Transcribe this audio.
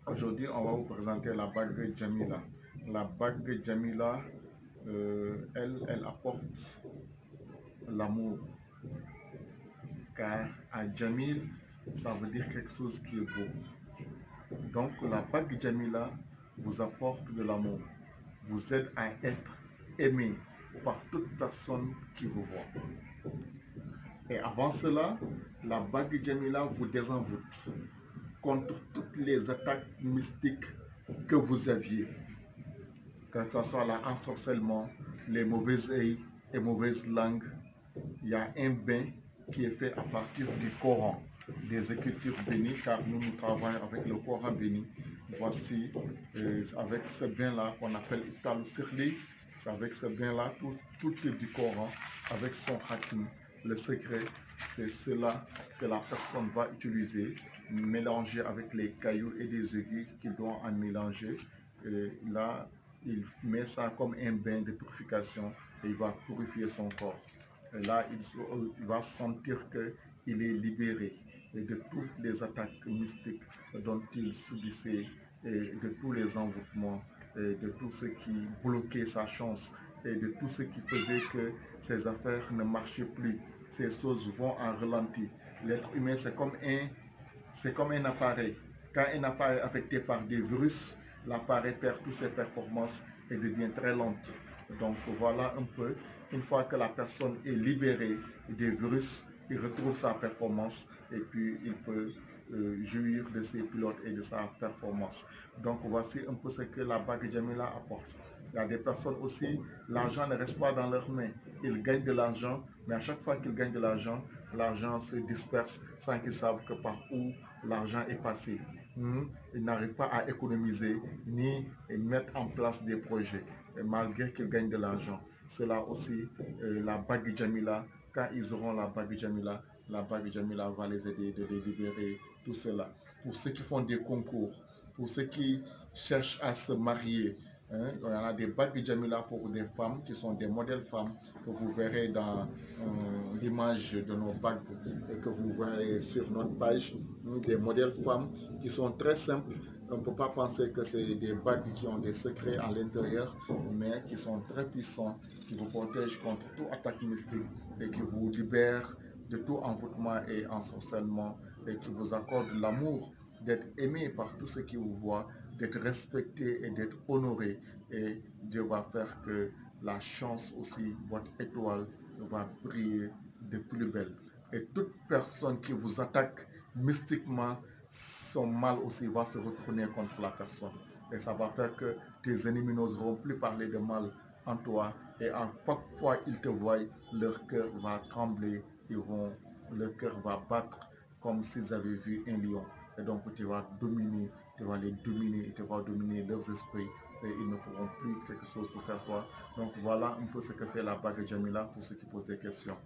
Aujourd'hui, on va vous présenter la bague Jamila. La bague Jamila, elle apporte l'amour. Car à Jamil, ça veut dire quelque chose qui est beau. Donc la bague Jamila vous apporte de l'amour, vous aide à être aimé par toute personne qui vous voit. Et avant cela, la bague Jamila vous désenvoûte contre toutes les attaques mystiques que vous aviez, que ce soit l'ensorcellement, les mauvais œils et mauvaises langues. Il y a un bain qui est fait à partir du Coran, des Écritures bénies, car nous travaillons avec le Coran béni. Voici, avec ce bain-là qu'on appelle Ital Sirli, c'est avec ce bain-là, tout est du Coran, avec son khatim. Le secret, c'est cela que la personne va utiliser, mélanger avec les cailloux et des aiguilles qu'il doit en mélanger. Et là, il met ça comme un bain de purification et il va purifier son corps. Et là, il va sentir qu'il est libéré de toutes les attaques mystiques dont il subissait, et de tous les envoûtements, et de tout ce qui bloquait sa chance, et de tout ce qui faisait que ses affaires ne marchaient plus. Ces choses vont en ralenti. L'être humain, c'est comme un appareil. Quand un appareil est affecté par des virus, l'appareil perd toutes ses performances et devient très lente. Donc voilà un peu, une fois que la personne est libérée des virus, il retrouve sa performance et puis il peut jouir de ses pilotes et de sa performance. Donc voici un peu ce que la bague Jamila apporte. Il y a des personnes aussi, l'argent ne reste pas dans leurs mains. Ils gagnent de l'argent, mais à chaque fois qu'ils gagnent de l'argent se disperse sans qu'ils savent que par où l'argent est passé. Ils n'arrivent pas à économiser ni mettre en place des projets, malgré qu'ils gagnent de l'argent. Cela aussi, la bague Jamila, quand ils auront la bague Jamila va les aider de les libérer, tout cela. Pour ceux qui font des concours, pour ceux qui cherchent à se marier, il y en a des bagues Jamila pour des femmes qui sont des modèles femmes que vous verrez dans l'image de nos bagues et que vous verrez sur notre page. Des modèles femmes qui sont très simples. On ne peut pas penser que c'est des bagues qui ont des secrets à l'intérieur, mais qui sont très puissants, qui vous protègent contre toute attaque mystique et qui vous libèrent de tout envoûtement et ensorcellement et qui vous accordent l'amour d'être aimé par tous ceux qui vous voient, d'être respecté et d'être honoré. Et Dieu va faire que la chance aussi, votre étoile, va briller de plus belle. Et toute personne qui vous attaque mystiquement, son mal aussi va se retourner contre la personne. Et ça va faire que tes ennemis n'oseront plus parler de mal en toi. Et à chaque fois qu'ils te voient, leur cœur va trembler, leur cœur va battre comme s'ils avaient vu un lion. Et donc tu vas les dominer et tu vas dominer leurs esprits et ils ne pourront plus quelque chose pour faire toi. Donc voilà un peu ce que fait la bague Jamila pour ceux qui posent des questions.